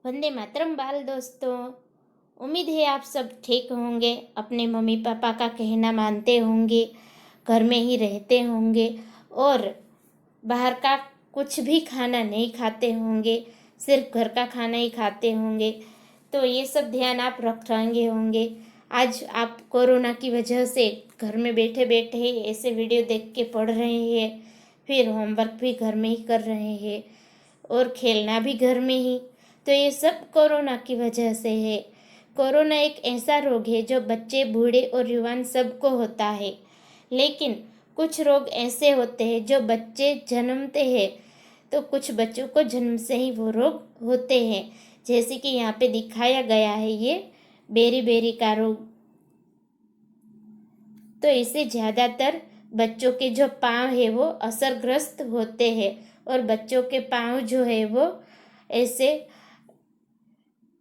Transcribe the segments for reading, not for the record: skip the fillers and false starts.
वंदे मातरम बाल दोस्तों। उम्मीद है आप सब ठीक होंगे, अपने मम्मी पापा का कहना मानते होंगे, घर में ही रहते होंगे और बाहर का कुछ भी खाना नहीं खाते होंगे, सिर्फ घर का खाना ही खाते होंगे। तो ये सब ध्यान आप रख रहे होंगे। आज आप कोरोना की वजह से घर में बैठे बैठे ऐसे वीडियो देख के पढ़ रहे हैं, फिर होमवर्क भी घर में ही कर रहे हैं और खेलना भी घर में ही। तो ये सब कोरोना की वजह से है। कोरोना एक ऐसा रोग है जो बच्चे, बूढ़े और युवान सबको होता है, लेकिन कुछ रोग ऐसे होते हैं जो बच्चे जन्मते हैं, तो कुछ बच्चों को जन्म से ही वो रोग होते हैं, जैसे कि यहाँ पे दिखाया गया है ये बेरी बेरी का रोग। तो इसे ज़्यादातर बच्चों के जो पाँव है वो असरग्रस्त होते हैं और बच्चों के पाँव जो है वो ऐसे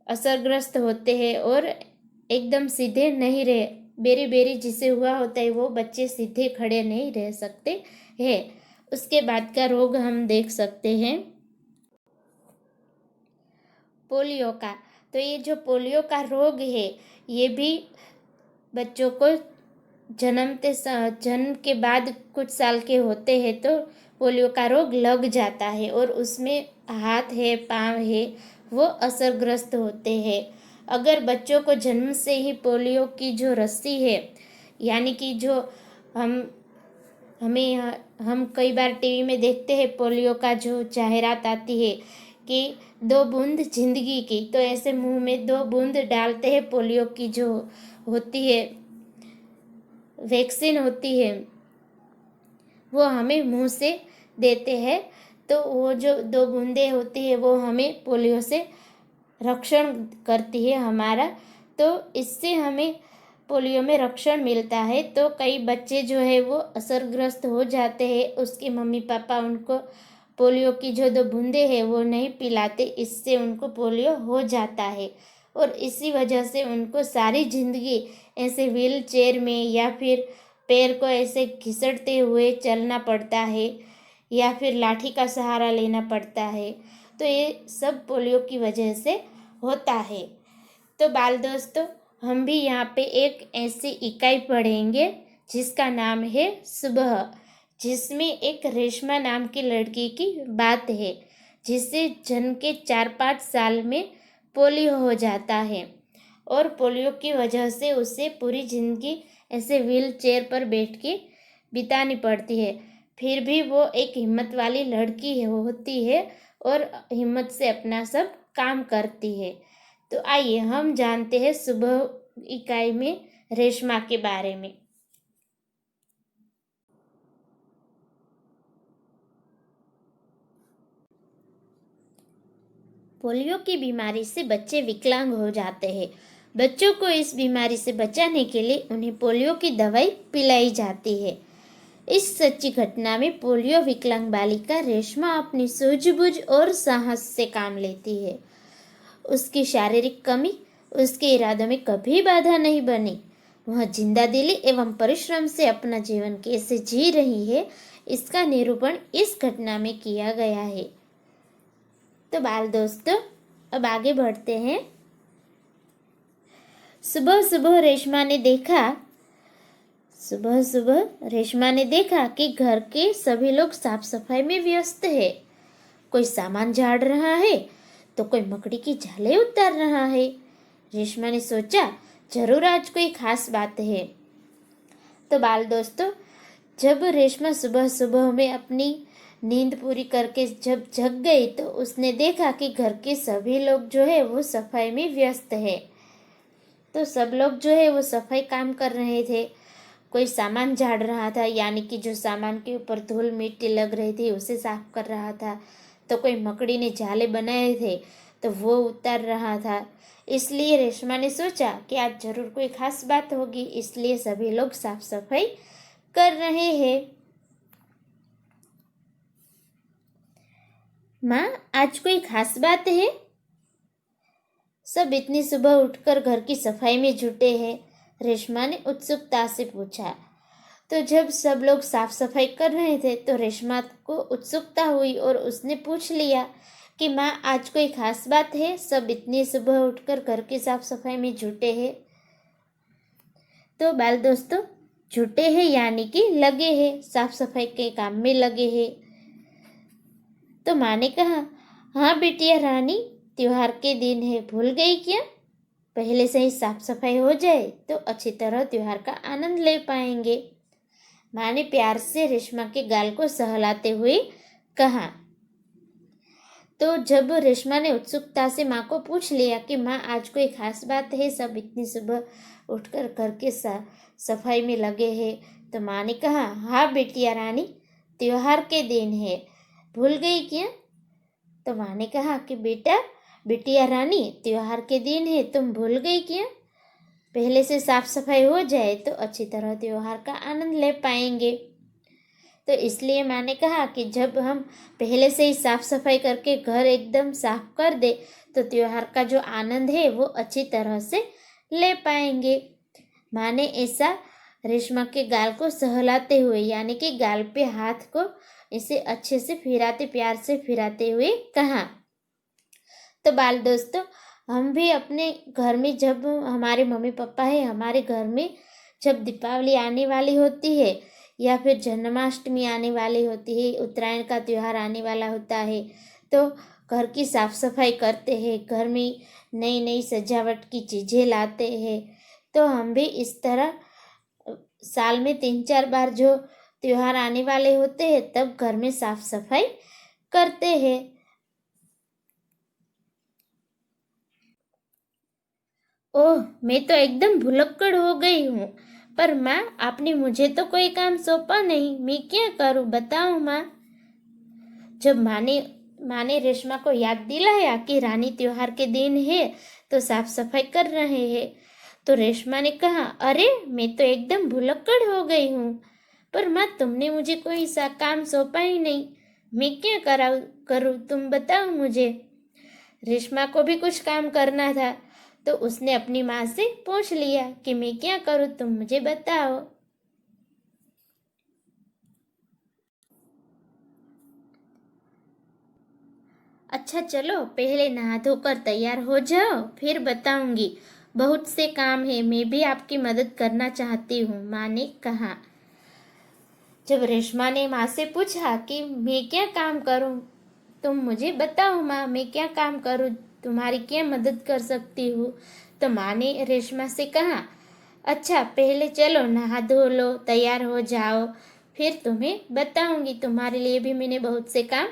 असरग्रस्त होते हैं और एकदम सीधे नहीं रहे। बेरी बेरी जिसे हुआ होता है वो बच्चे सीधे खड़े नहीं रह सकते हैं। उसके बाद का रोग हम देख सकते हैं पोलियो का। तो ये जो पोलियो का रोग है ये भी बच्चों को जन्म के बाद कुछ साल के होते हैं तो पोलियो का रोग लग जाता है और उसमें हाथ है, पाँव है, वो असरग्रस्त होते हैं। अगर बच्चों को जन्म से ही पोलियो की जो रस्सी है, यानी कि जो हम कई बार टीवी में देखते हैं पोलियो का जो जाहिरात आती है कि 2 बूंद जिंदगी की, तो ऐसे मुंह में 2 बूंद डालते हैं पोलियो की जो होती है वैक्सीन होती है, वो हमें मुंह से देते हैं। तो वो जो 2 बूंदें होती है वो हमें पोलियो से रक्षण करती है हमारा। तो इससे हमें पोलियो में रक्षण मिलता है। तो कई बच्चे जो है वो असरग्रस्त हो जाते हैं, उसके मम्मी पापा उनको पोलियो की जो 2 बूंदें हैं वो नहीं पिलाते, इससे उनको पोलियो हो जाता है और इसी वजह से उनको सारी ज़िंदगी ऐसे व्हील चेयर में या फिर पैर को ऐसे घिसटते हुए चलना पड़ता है या फिर लाठी का सहारा लेना पड़ता है। तो ये सब पोलियो की वजह से होता है। तो बाल दोस्तों, हम भी यहाँ पे एक ऐसी इकाई पढ़ेंगे जिसका नाम है सुबह, जिसमें एक रेशमा नाम की लड़की की बात है जिसे जन्म के 4-5 साल में पोलियो हो जाता है और पोलियो की वजह से उसे पूरी ज़िंदगी ऐसे व्हील चेयर पर बैठ के बितानी पड़ती है। फिर भी वो एक हिम्मत वाली लड़की होती है और हिम्मत से अपना सब काम करती है। तो आइए हम जानते हैं सुबह इकाई में रेशमा के बारे में। पोलियो की बीमारी से बच्चे विकलांग हो जाते हैं। बच्चों को इस बीमारी से बचाने के लिए उन्हें पोलियो की दवाई पिलाई जाती है। इस सच्ची घटना में पोलियो विकलांग बालिका रेशमा अपनी सूझबूझ और साहस से काम लेती है। उसकी शारीरिक कमी उसके इरादों में कभी बाधा नहीं बनी। वह जिंदा दिली एवं परिश्रम से अपना जीवन कैसे जी रही है, इसका निरूपण इस घटना में किया गया है। तो बाल दोस्तों, अब आगे बढ़ते हैं। सुबह सुबह रेशमा ने देखा कि घर के सभी लोग साफ सफाई में व्यस्त है। कोई सामान झाड़ रहा है तो कोई मकड़ी की झाले उतार रहा है। रेशमा ने सोचा, जरूर आज कोई खास बात है। तो बाल दोस्तों, जब रेशमा सुबह सुबह में अपनी नींद पूरी करके जब जग गई तो उसने देखा कि घर के सभी लोग जो है वो सफाई में व्यस्त है। तो सब लोग जो है वो सफाई काम कर रहे थे। कोई सामान झाड़ रहा था, यानी कि जो सामान के ऊपर धूल मिट्टी लग रही थी उसे साफ कर रहा था। तो कोई मकड़ी ने जाले बनाए थे तो वो उतार रहा था। इसलिए रेशमा ने सोचा कि आज जरूर कोई खास बात होगी, इसलिए सभी लोग साफ सफाई कर रहे हैं। माँ, आज कोई खास बात है? सब इतनी सुबह उठकर घर की सफाई में जुटे हैं, रेशमा ने उत्सुकता से पूछा। तो जब सब लोग साफ सफाई कर रहे थे तो रेशमा को उत्सुकता हुई और उसने पूछ लिया कि माँ आज कोई खास बात है, सब इतनी सुबह उठकर घर की साफ सफाई में जुटे हैं। तो बाल दोस्तों, जुटे हैं यानी कि लगे हैं, साफ सफाई के काम में लगे हैं। तो माँ ने कहा, हाँ बिटिया रानी, त्योहार के दिन है, भूल गई क्या? पहले से ही साफ सफाई हो जाए तो अच्छी तरह त्योहार का आनंद ले पाएंगे। माँ ने प्यार से रेशमा के गाल को सहलाते हुए कहा। तो जब रेशमा ने उत्सुकता से माँ को पूछ लिया कि माँ आज कोई खास बात है, सब इतनी सुबह उठकर घर के सफाई में लगे हैं, तो माँ ने कहा, हाँ बेटिया रानी, त्योहार के दिन है, भूल गई क्या? तो माँ ने कहा कि बिटिया रानी, त्योहार के दिन है, तुम भूल गई क्या? पहले से साफ सफाई हो जाए तो अच्छी तरह त्योहार का आनंद ले पाएंगे। तो इसलिए माँ ने कहा कि जब हम पहले से ही साफ सफाई करके घर एकदम साफ कर दे तो त्योहार का जो आनंद है वो अच्छी तरह से ले पाएंगे। माँ ने ऐसा रेशमा के गाल को सहलाते हुए यानी कि गाल पे हाथ को इसे अच्छे से फिराते, प्यार से फिराते हुए कहा। तो बाल दोस्तों, हम भी अपने घर में, जब हमारे मम्मी पापा है, हमारे घर में जब दीपावली आने वाली होती है या फिर जन्माष्टमी आने वाली होती है, उत्तरायण का त्यौहार आने वाला होता है, तो घर की साफ सफाई करते हैं, घर में नई नई सजावट की चीज़ें लाते हैं। तो हम भी इस तरह साल में 3-4 बार जो त्यौहार आने वाले होते हैं तब घर में साफ सफाई करते हैं। ओह, मैं तो एकदम भुलक्कड़ हो गई हूँ। पर माँ, आपने मुझे तो कोई काम सौंपा नहीं, मैं क्या करूँ, बताओ माँ। जब माँ ने रेशमा को याद दिलाया कि रानी त्योहार के दिन है तो साफ सफाई कर रहे हैं, तो रेशमा ने कहा, अरे मैं तो एकदम भुलक्कड़ हो गई हूँ। पर माँ, तुमने मुझे कोई सा काम सौंपा ही नहीं, मैं क्या करूँ, तुम बताओ मुझे। रेशमा को भी कुछ काम करना था, तो उसने अपनी माँ से पूछ लिया कि मैं क्या करूँ, तुम मुझे बताओ। अच्छा चलो, पहले नहा धोकर तैयार हो जाओ, फिर बताऊंगी। बहुत से काम है, मैं भी आपकी मदद करना चाहती हूँ, माँ ने कहा। जब रेशमा ने माँ से पूछा कि मैं क्या काम करूँ, तुम मुझे बताओ माँ, मैं क्या काम करूँ, तुम्हारी क्या मदद कर सकती हूँ, तो माँ ने रेशमा से कहा, अच्छा पहले चलो नहा धो लो, तैयार हो जाओ, फिर तुम्हें बताऊंगी, तुम्हारे लिए भी मैंने बहुत से काम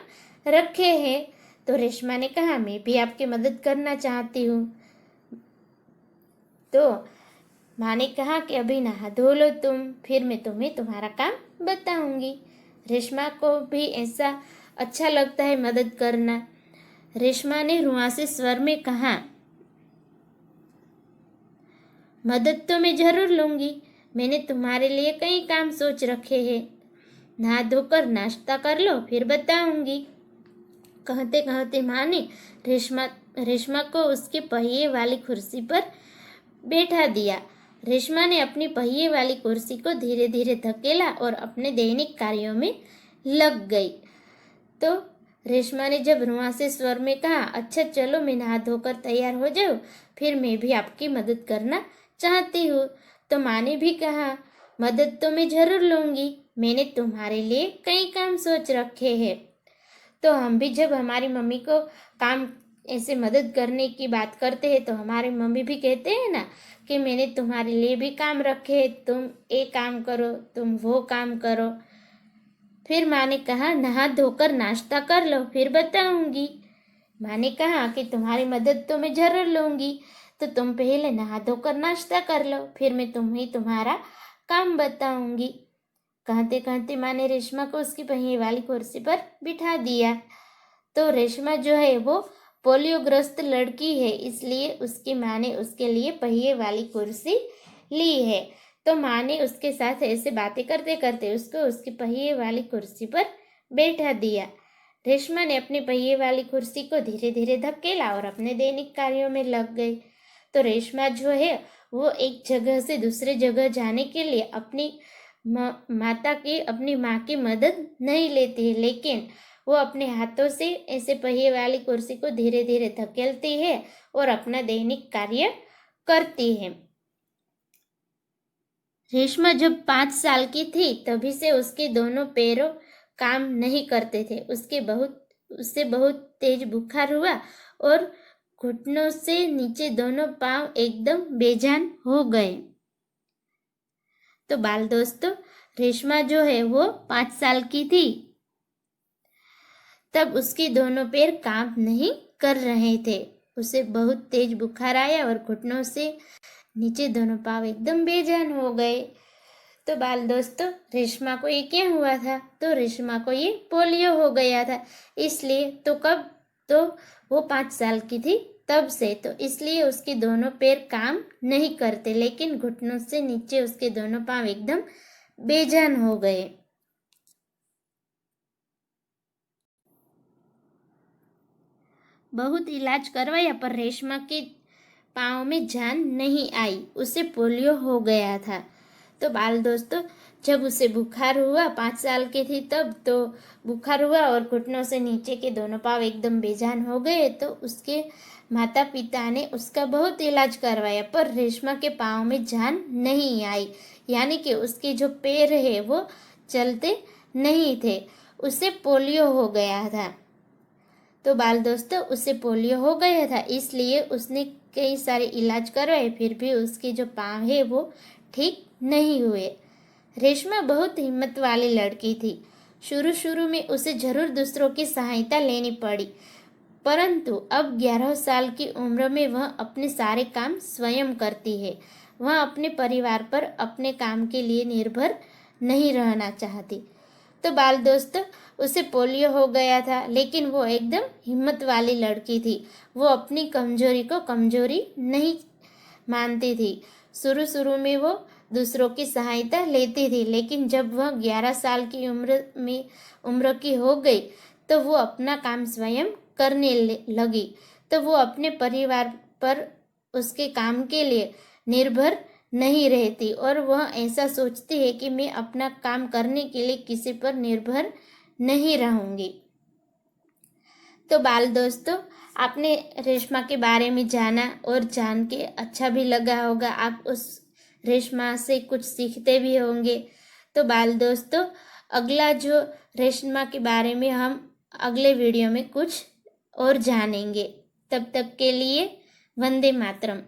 रखे हैं। तो रेशमा ने कहा, मैं भी आपकी मदद करना चाहती हूँ। तो माँ ने कहा कि अभी नहा धो लो तुम, फिर मैं तुम्हें तुम्हारा काम बताऊंगी। रेशमा को भी ऐसा अच्छा लगता है मदद करना। रेशमा ने रुआंसे स्वर में कहा, मदद तो मैं जरूर लूंगी, मैंने तुम्हारे लिए कई काम सोच रखे हैं, नहा धोकर नाश्ता कर लो, फिर बताऊंगी। कहते कहते माँ ने रेशमा को उसके पहिए वाली कुर्सी पर बैठा दिया। रेशमा ने अपनी पहिए वाली कुर्सी को धीरे धीरे धकेला और अपने दैनिक कार्यों में लग गई। तो रेशमा ने जब रुआंसे स्वर में कहा, अच्छा चलो मैं नहा धोकर तैयार हो जाऊँ, फिर मैं भी आपकी मदद करना चाहती हूँ, तो माँ ने भी कहा, मदद तो मैं जरूर लूँगी, मैंने तुम्हारे लिए कई काम सोच रखे हैं। तो हम भी जब हमारी मम्मी को काम ऐसे मदद करने की बात करते हैं तो हमारी मम्मी भी कहते हैं ना कि मैंने तुम्हारे लिए भी काम रखे, तुम ये काम करो, तुम वो काम करो। फिर माँ ने कहा, नहा धोकर नाश्ता कर लो, फिर बताऊंगी। माँ ने कहा कि तुम्हारी मदद तो मैं जरूर लूँगी, तो तुम पहले नहा धोकर नाश्ता कर लो, फिर मैं तुम्हें तुम्हारा काम बताऊंगी। कहते कहते माँ ने रेशमा को उसकी पहिए वाली कुर्सी पर बिठा दिया। तो रेशमा जो है वो पोलियोग्रस्त लड़की है, इसलिए उसकी माँ ने उसके लिए पहिए वाली कुर्सी ली है। तो माँ ने उसके साथ ऐसे बातें करते करते उसको उसकी पहिए वाली कुर्सी पर बैठा दिया। रेशमा ने अपनी पहिए वाली कुर्सी को धीरे धीरे धकेला और अपने दैनिक कार्यों में लग गई। तो रेशमा जो है वो एक जगह से दूसरे जगह जाने के लिए अपनी माता की, अपनी माँ की मदद नहीं लेती है, लेकिन वो अपने हाथों से ऐसे पहिए वाली कुर्सी को धीरे धीरे धकेलती है और अपना दैनिक कार्य करती है। रेशमा जब 5 साल की थी तभी से उसके दोनों पैरों काम नहीं करते थे। उससे बहुत तेज बुखार हुआ और घुटनों से नीचे दोनों पांव एकदम बेजान हो गए। तो बाल दोस्तों, रेशमा जो है वो 5 साल की थी तब उसके दोनों पैर काम नहीं कर रहे थे। उसे बहुत तेज बुखार आया और घुटनों से नीचे दोनों पांव एकदम बेजान हो गए। तो बाल दोस्तों, रेशमा को ये क्या हुआ था? तो रेशमा को ये पोलियो हो गया था। इसलिए तो वो 5 साल की थी तब से, तो इसलिए उसके दोनों पैर काम नहीं करते, लेकिन घुटनों से नीचे उसके दोनों पांव एकदम बेजान हो गए। बहुत इलाज करवाया पर रेशमा के पाँव में जान नहीं आई, उसे पोलियो हो गया था। तो बाल दोस्तों, जब उसे बुखार हुआ, 5 साल की थी तब, तो बुखार हुआ और घुटनों से नीचे के दोनों पाँव एकदम बेजान हो गए। तो उसके माता पिता ने उसका बहुत इलाज करवाया पर रेशमा के पाँव में जान नहीं आई, यानी कि उसके जो पैर है वो चलते नहीं थे, उसे पोलियो हो गया था। तो बाल दोस्तों, उसे पोलियो हो गया था, इसलिए उसने कई सारे इलाज करवाए, फिर भी उसके जो पाँव है वो ठीक नहीं हुए। रेशमा बहुत हिम्मत वाली लड़की थी। शुरू शुरू में उसे जरूर दूसरों की सहायता लेनी पड़ी, परंतु अब 11 साल की उम्र में वह अपने सारे काम स्वयं करती है। वह अपने परिवार पर अपने काम के लिए निर्भर नहीं रहना चाहती। तो बाल दोस्तों, उसे पोलियो हो गया था, लेकिन वो एकदम हिम्मत वाली लड़की थी। वो अपनी कमजोरी को कमजोरी नहीं मानती थी। शुरू शुरू में वो दूसरों की सहायता लेती थी, लेकिन जब वह 11 साल की उम्र की हो गई तो वो अपना काम स्वयं करने लगी। तो वो अपने परिवार पर उसके काम के लिए निर्भर नहीं रहती और वह ऐसा सोचती है कि मैं अपना काम करने के लिए किसी पर निर्भर नहीं रहूंगी। तो बाल दोस्तों, आपने रेशमा के बारे में जाना और जान के अच्छा भी लगा होगा। आप उस रेशमा से कुछ सीखते भी होंगे। तो बाल दोस्तों, अगला जो रेशमा के बारे में हम अगले वीडियो में कुछ और जानेंगे। तब तक के लिए वंदे मातरम।